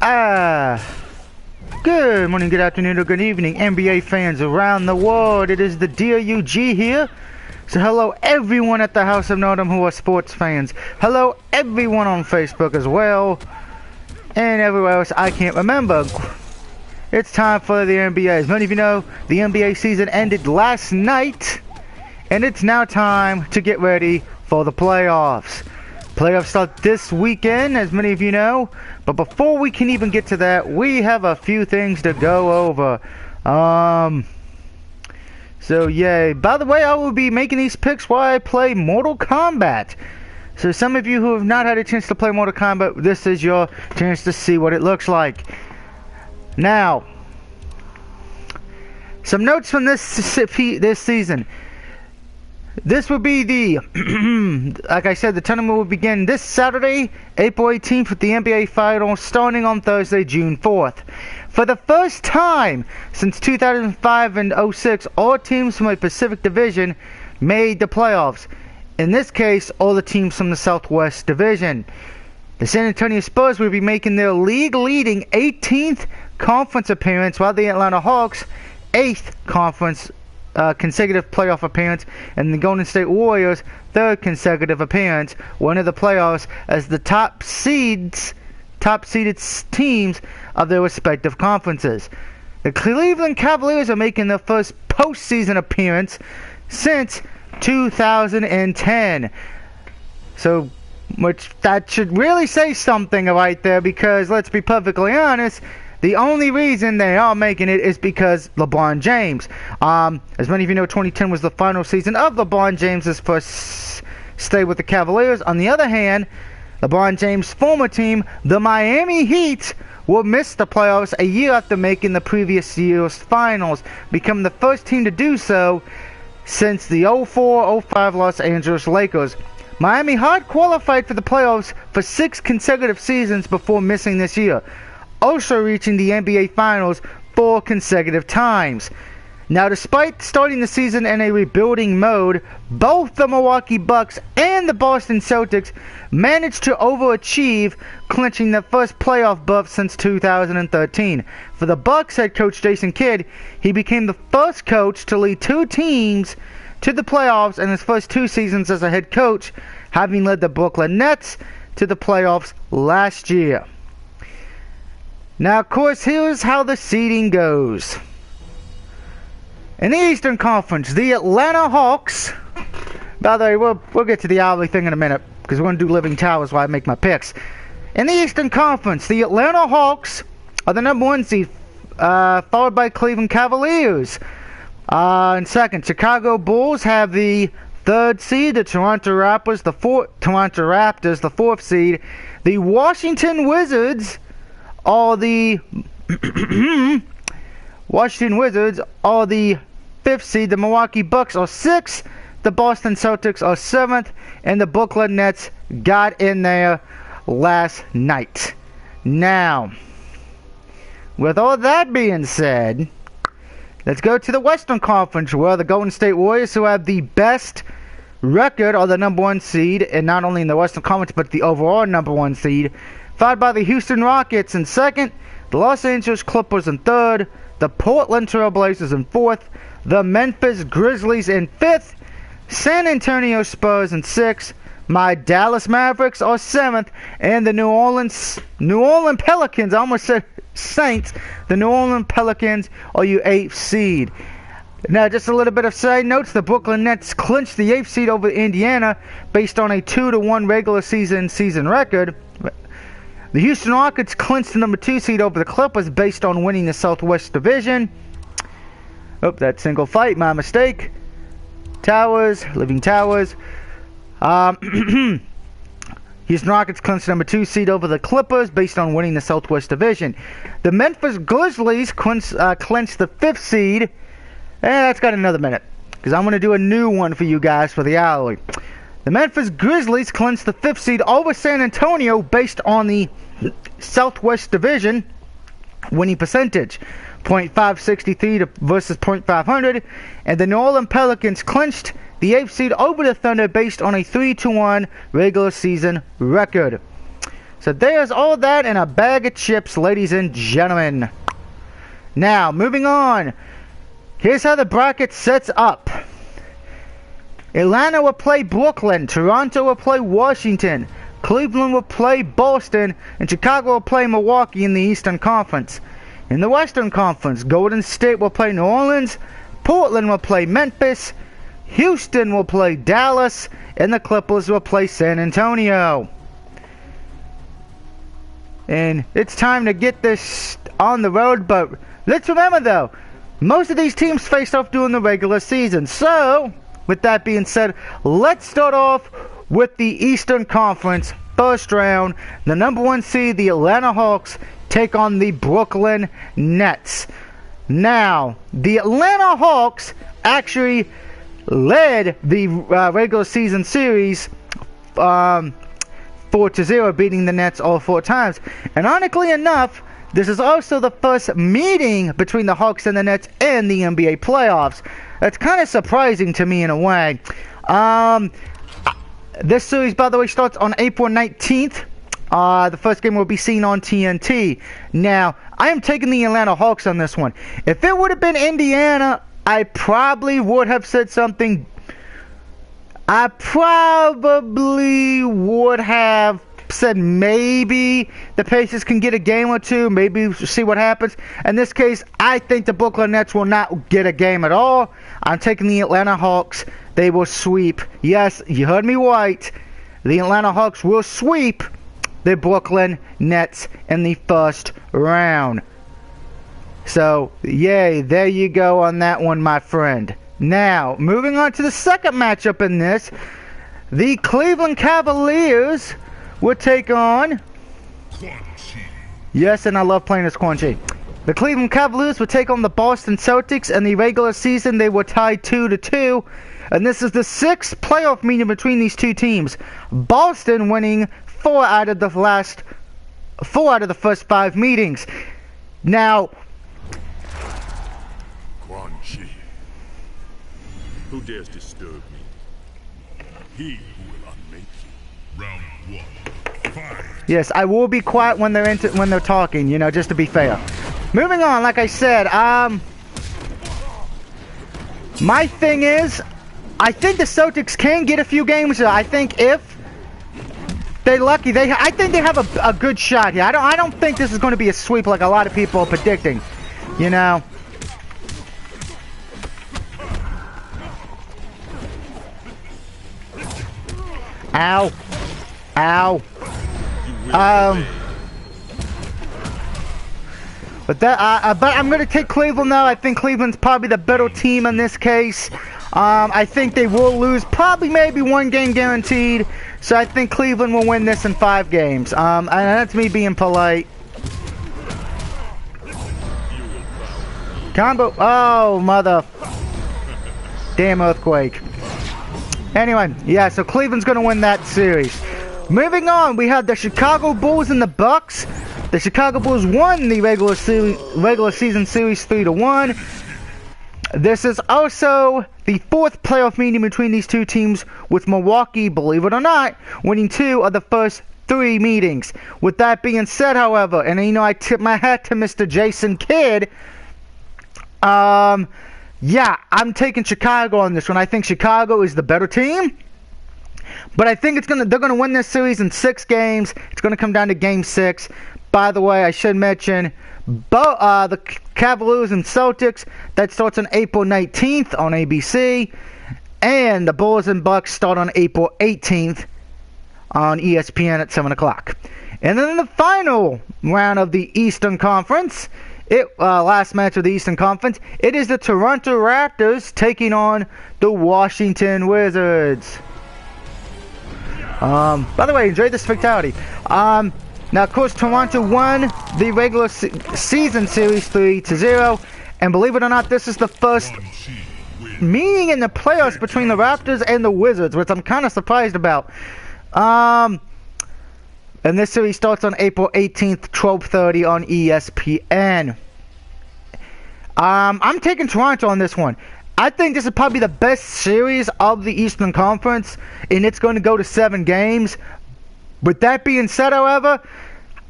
Good morning, good afternoon, or good evening, NBA fans around the world. It is the DOUG here. So hello everyone at the House of Nordum who are sports fans. Hello everyone on Facebook as well. And everywhere else I can't remember. It's time for the NBA. As many of you know, the NBA season ended last night. And it's now time to get ready for the playoffs. Playoffs start this weekend, as many of you know. But before we can even get to that, we have a few things to go over. So yay. By the way, I will be making these picks while I play Mortal Kombat. So some of you who have not had a chance to play Mortal Kombat, this is your chance to see what it looks like. Now, some notes from this season. This will be the, like I said, the tournament will begin this Saturday, April 18th, with the NBA Finals starting on Thursday, June 4th. For the first time since 2005 and 06, all teams from a Pacific Division made the playoffs. In this case, all the teams from the Southwest Division. The San Antonio Spurs will be making their league-leading 18th conference appearance, while the Atlanta Hawks 8th conference consecutive playoff appearance, and the Golden State Warriors 3rd consecutive appearance, winning the playoffs as the top seeded teams of their respective conferences. The Cleveland Cavaliers are making their first postseason appearance since 2010. So, which that should really say something right there, because let's be perfectly honest, the only reason they are making it is because LeBron James. As many of you know, 2010 was the final season of LeBron James's first stay with the Cavaliers. On the other hand, LeBron James' former team, the Miami Heat, will miss the playoffs a year after making the previous year's finals, becoming the first team to do so since the 04-05 Los Angeles Lakers. Miami had qualified for the playoffs for 6 consecutive seasons before missing this year, also reaching the NBA Finals 4 consecutive times. Now, despite starting the season in a rebuilding mode, both the Milwaukee Bucks and the Boston Celtics managed to overachieve, clinching their first playoff berth since 2013. For the Bucks head coach Jason Kidd, he became the first coach to lead 2 teams to the playoffs in his first 2 seasons as a head coach, having led the Brooklyn Nets to the playoffs last year. Now, of course, here's how the seeding goes. In the Eastern Conference, the Atlanta Hawks. By the way, we'll get to the hourly thing in a minute, because we're going to do Living Towers while I make my picks. In the Eastern Conference, the Atlanta Hawks are the number 1 seed, followed by Cleveland Cavaliers. In second, Chicago Bulls have the 3rd seed. The Toronto Raptors, the 4th seed. The Washington Wizards are the Washington Wizards are the 5th seed. The Milwaukee Bucks are 6th. The Boston Celtics are 7th. And the Brooklyn Nets got in there last night. Now, with all that being said, let's go to the Western Conference, where the Golden State Warriors, who have the best record, are the number 1 seed, and not only in the Western Conference, but the overall number 1 seed. Followed by the Houston Rockets in 2nd, the Los Angeles Clippers in 3rd, the Portland Trail Blazers in 4th, the Memphis Grizzlies in 5th, San Antonio Spurs in 6th, my Dallas Mavericks are 7th, and the New Orleans Pelicans, I almost said Saints, the New Orleans Pelicans are your 8th seed. Now, just a little bit of side notes. The Brooklyn Nets clinched the 8th seed over Indiana based on a 2-1 regular season record. The Houston Rockets clinched the number 2 seed over the Clippers based on winning the Southwest Division. Oh, that single fight, my mistake. Living Towers. Houston Rockets clinched the number 2 seed over the Clippers based on winning the Southwest Division. The Memphis Grizzlies clinched the 5th seed. And that's got another minute, because I'm going to do a new one for you guys for the hourly. The Memphis Grizzlies clinched the 5th seed over San Antonio based on the Southwest Division winning percentage, .563 versus .500, and the New Orleans Pelicans clinched the 8th seed over the Thunder based on a 3-1 regular season record. So there's all that in a bag of chips, ladies and gentlemen. Now, moving on. Here's how the bracket sets up. Atlanta will play Brooklyn. Toronto will play Washington. Cleveland will play Boston. And Chicago will play Milwaukee in the Eastern Conference. In the Western Conference, Golden State will play New Orleans. Portland will play Memphis. Houston will play Dallas. And the Clippers will play San Antonio. And it's time to get this on the road, but let's remember though, most of these teams faced off during the regular season. So, with that being said, let's start off with the Eastern Conference first round. The number 1 seed, the Atlanta Hawks, take on the Brooklyn Nets. Now, the Atlanta Hawks actually led the regular season series 4-0, beating the Nets all 4 times. And ironically enough, this is also the first meeting between the Hawks and the Nets in the NBA playoffs. That's kind of surprising to me in a way. This series, by the way, starts on April 19th. The first game will be seen on TNT. Now, I am taking the Atlanta Hawks on this one. If it would have been Indiana, I probably would have said something. I probably would have said maybe the Pacers can get a game or two, maybe see what happens. In this case, I think the Brooklyn Nets will not get a game at all. I'm taking the Atlanta Hawks. They will sweep. Yes, you heard me right. The Atlanta Hawks will sweep the Brooklyn Nets in the first round. So, yay, there you go on that one, my friend. Now, moving on to the second matchup in this, the Cleveland Cavaliers will take on... Yes, and I love playing as Quan Chi. The Cleveland Cavaliers will take on the Boston Celtics. In the regular season, they were tied 2-2. And this is the 6th playoff meeting between these two teams. Boston winning 4 out of the first 5 meetings. Now... Who dares disturb me? He who will unmake you. Round 1, fight. Yes, I will be quiet when they're talking, you know, just to be fair. Moving on, like I said, my thing is, I think the Celtics can get a few games. I think if they're lucky, I think they have a good shot here. I don't think this is going to be a sweep like a lot of people are predicting, you know. Ow. Ow. But I'm going to take Cleveland though. I think Cleveland's probably the better team in this case. I think they will lose probably maybe 1 game guaranteed. So I think Cleveland will win this in 5 games. And that's me being polite. Combo. Oh, mother. Damn earthquake. Anyway, yeah, so Cleveland's going to win that series. Moving on, we have the Chicago Bulls and the Bucks. The Chicago Bulls won the regular season series 3-1. This is also the 4th playoff meeting between these two teams, with Milwaukee, believe it or not, winning 2 of the first 3 meetings. With that being said, however, and you know I tip my hat to Mr. Jason Kidd, yeah, I'm taking Chicago on this one. I think Chicago is the better team. But I think they're gonna win this series in 6 games. It's gonna come down to game 6. By the way, I should mention the Cavaliers and Celtics, that starts on April 19th on ABC. And the Bulls and Bucks start on April 18th on ESPN at 7 o'clock. And then in the final round of the Eastern Conference, last match of the Eastern Conference, it is the Toronto Raptors taking on the Washington Wizards. By the way, enjoy this fatality. Now, of course, Toronto won the regular season series 3-0, and believe it or not, this is the first meeting in the playoffs between the Raptors and the Wizards, which I'm kind of surprised about. And this series starts on April 18th, 12:30 on ESPN. I'm taking Toronto on this one. I think this is probably the best series of the Eastern Conference, and it's going to go to 7 games. With that being said, however,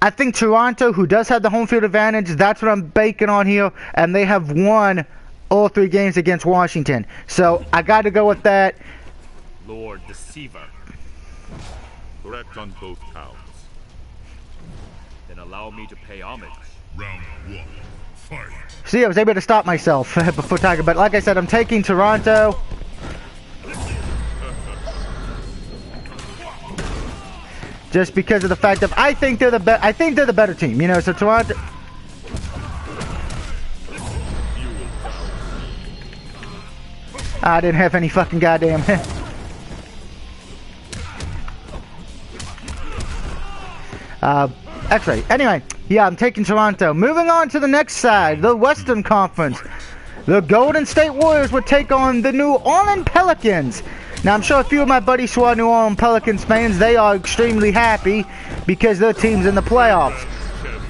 I think Toronto, who does have the home field advantage, that's what I'm banking on here, and they have won all 3 games against Washington. So I got to go with that. Lord Deceiver. Correct on both counts. Then allow me to pay homage. Round 1. Fight. See, I was able to stop myself before Tiger, but like I said, I'm taking Toronto. Just because of the fact that I think they're the better team, you know. So Toronto. I didn't have any fucking goddamn. X-ray. Anyway, yeah, I'm taking Toronto. Moving on to the next side, the Western Conference. The Golden State Warriors would take on the New Orleans Pelicans. Now, I'm sure a few of my buddies who are New Orleans Pelicans fans, they are extremely happy because their team's in the playoffs.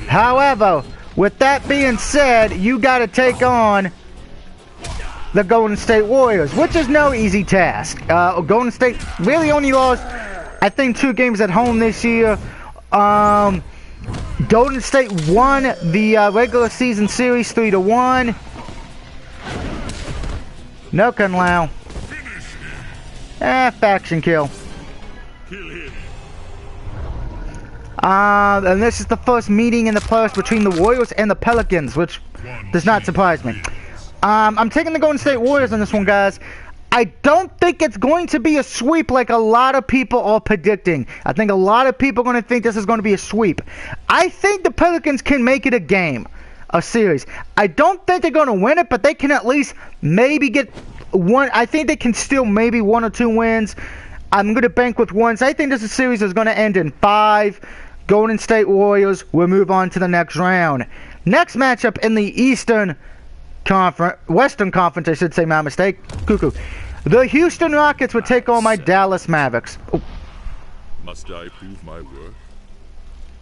However, with that being said, you got to take on the Golden State Warriors, which is no easy task. Golden State really only lost, I think, 2 games at home this year. Golden State won the regular season series 3-1. No can allow. Faction kill. And this is the first meeting in the playoffs between the Warriors and the Pelicans, which does not surprise me. I'm taking the Golden State Warriors on this one, guys. I don't think it's going to be a sweep like a lot of people are predicting. I think a lot of people are going to think this is going to be a sweep. I think the Pelicans can make it a game, a series. I don't think they're going to win it, but they can at least maybe get one. I think they can still maybe 1 or 2 wins. I'm going to bank with 1. So I think this series is going to end in 5. Golden State Warriors will move on to the next round. Next matchup in the Western Conference, I should say, my mistake. Cuckoo. The Houston Rockets would take on my Dallas Mavericks. Oh. Must I prove my worth?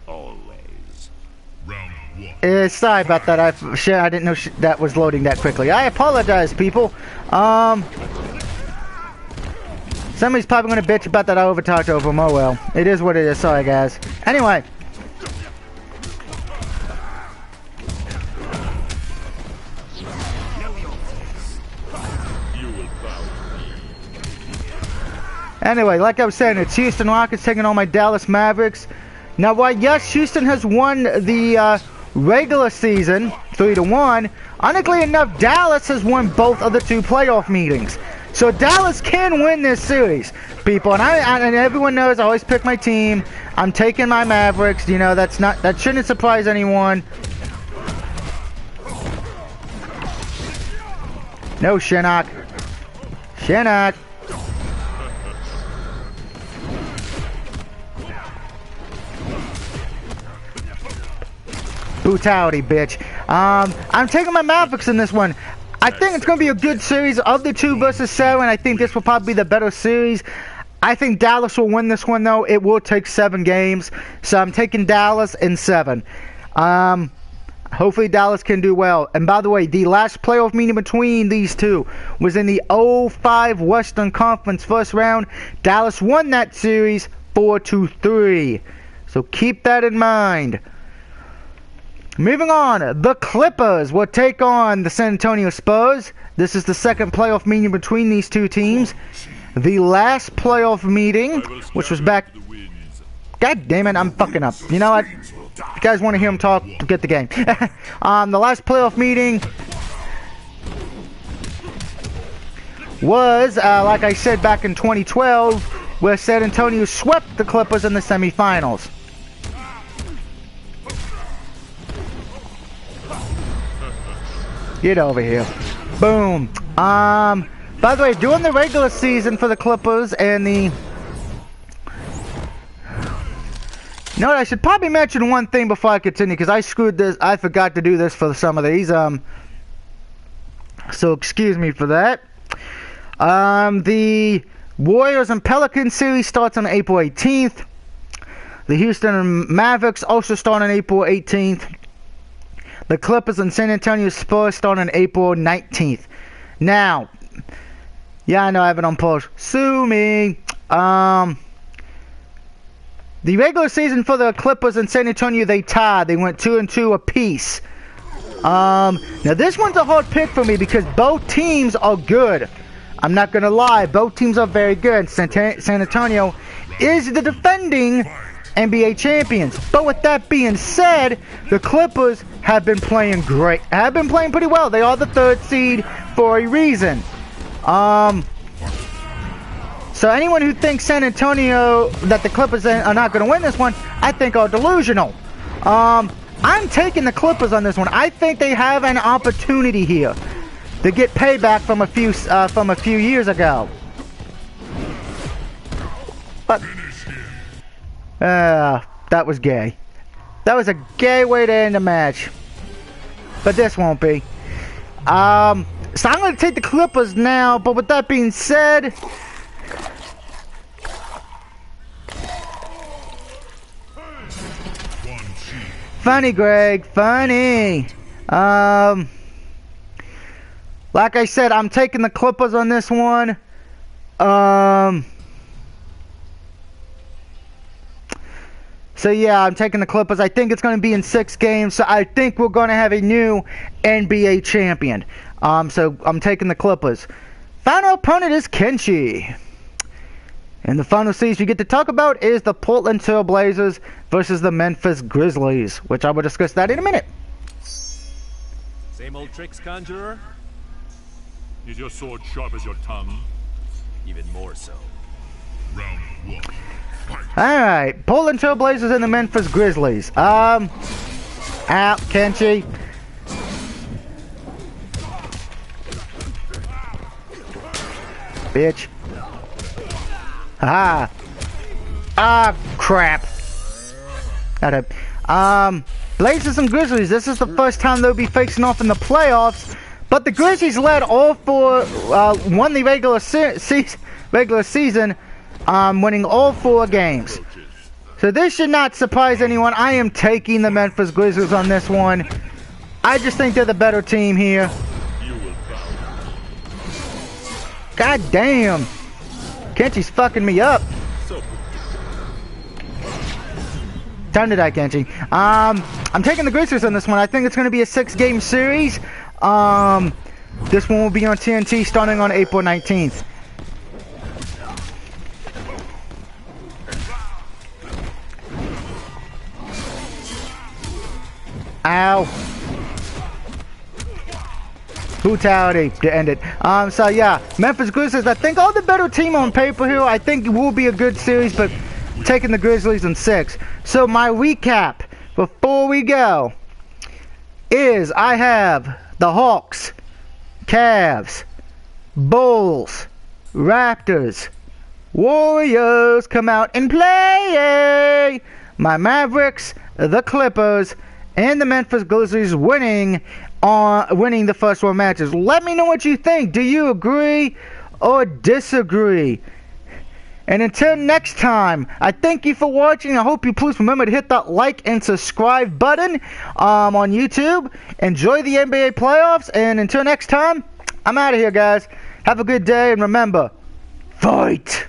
Always. Round 1. Sorry about that. I didn't know that was loading that quickly. I apologize, people. Somebody's probably going to bitch about that I overtalked over them. Oh well. It is what it is. Sorry, guys. Anyway. Anyway, like I was saying, it's Houston Rockets taking on my Dallas Mavericks. Now, while yes, Houston has won the regular season 3-1, ironically enough, Dallas has won both of the 2 playoff meetings. So Dallas can win this series, people. And and everyone knows I always pick my team. I'm taking my Mavericks. You know, that shouldn't surprise anyone. No, Shinnok. Shinnok. Brutality, bitch. I'm taking my Mavericks in this one. I think it's going to be a good series of the 2 versus 7. I think this will probably be the better series. I think Dallas will win this one, though. It will take 7 games. So I'm taking Dallas in 7. Hopefully Dallas can do well. And by the way, the last playoff meeting between these 2 was in the 05 Western Conference first round. Dallas won that series 4-3. So keep that in mind. Moving on, the Clippers will take on the San Antonio Spurs. This is the second playoff meeting between these 2 teams. The last playoff meeting, which was back... God damn it, I'm fucking up. You know what? If you guys want to hear him talk, get the game. The last playoff meeting was, like I said, back in 2012, where San Antonio swept the Clippers in the semifinals. Get over here. Boom. By the way, during the regular season for the Clippers and the... You know what, I should probably mention one thing before I continue, because I screwed this. I forgot to do this for some of these. So excuse me for that. The Warriors and Pelicans series starts on April 18th. The Houston Mavericks also start on April 18th. The Clippers and San Antonio Spurs start on April 19th. Now, yeah, I know I have it on pause. Sue me. The The regular season for the Clippers and San Antonio, they tied. They went 2-2 apiece. Now this one's a hard pick for me because both teams are good. I'm not going to lie. Both teams are very good. San Antonio is the defending NBA champions. But with that being said, the Clippers have been playing great. Have been playing pretty well. They are the 3rd seed for a reason. So anyone who thinks San Antonio, that the Clippers are not going to win this one, I think are delusional. I'm taking the Clippers on this one. I think they have an opportunity here to get payback from a few years ago. But that was gay. That was a gay way to end the match. But this won't be. So I'm going to take the Clippers now. But with that being said, funny, Greg. Funny. Like I said, I'm taking the Clippers on this one. So yeah, I'm taking the Clippers. I think it's going to be in 6 games. So I think we're going to have a new NBA champion. So I'm taking the Clippers. Final opponent is Kenshi. And the final series we get to talk about is the Portland Trail Blazers versus the Memphis Grizzlies, which I will discuss that in a minute. Same old tricks, Conjurer? Is your sword sharp as your tongue? Even more so. Round 1. Fight. Alright, Portland Trail Blazers and the Memphis Grizzlies. Out, Kenshi. Bitch. Haha. Ah, crap. Blazers and Grizzlies, this is the first time they'll be facing off in the playoffs. But the Grizzlies led all 4, won the regular season, winning all 4 games. So this should not surprise anyone. I am taking the Memphis Grizzlies on this one. I just think they're the better team here. God damn. Kenshi's fucking me up. Time to die, Kenshi. I'm taking the Grizzlies on this one. I think it's going to be a 6-game series. This one will be on TNT starting on April 19th. Ow. Brutality to end it. So yeah, Memphis Grizzlies, I think all the better team on paper here. I think it will be a good series, but taking the Grizzlies in 6. So my recap before we go is I have the Hawks, Cavs, Bulls, Raptors, Warriors come out and play. My Mavericks, the Clippers, and the Memphis Grizzlies winning the first 4 matches. Let me know what you think. Do you agree or disagree? And until next time, I thank you for watching. I hope you please remember to hit that like and subscribe button on YouTube. Enjoy the NBA playoffs. And until next time, I'm out of here, guys. Have a good day. And remember, fight!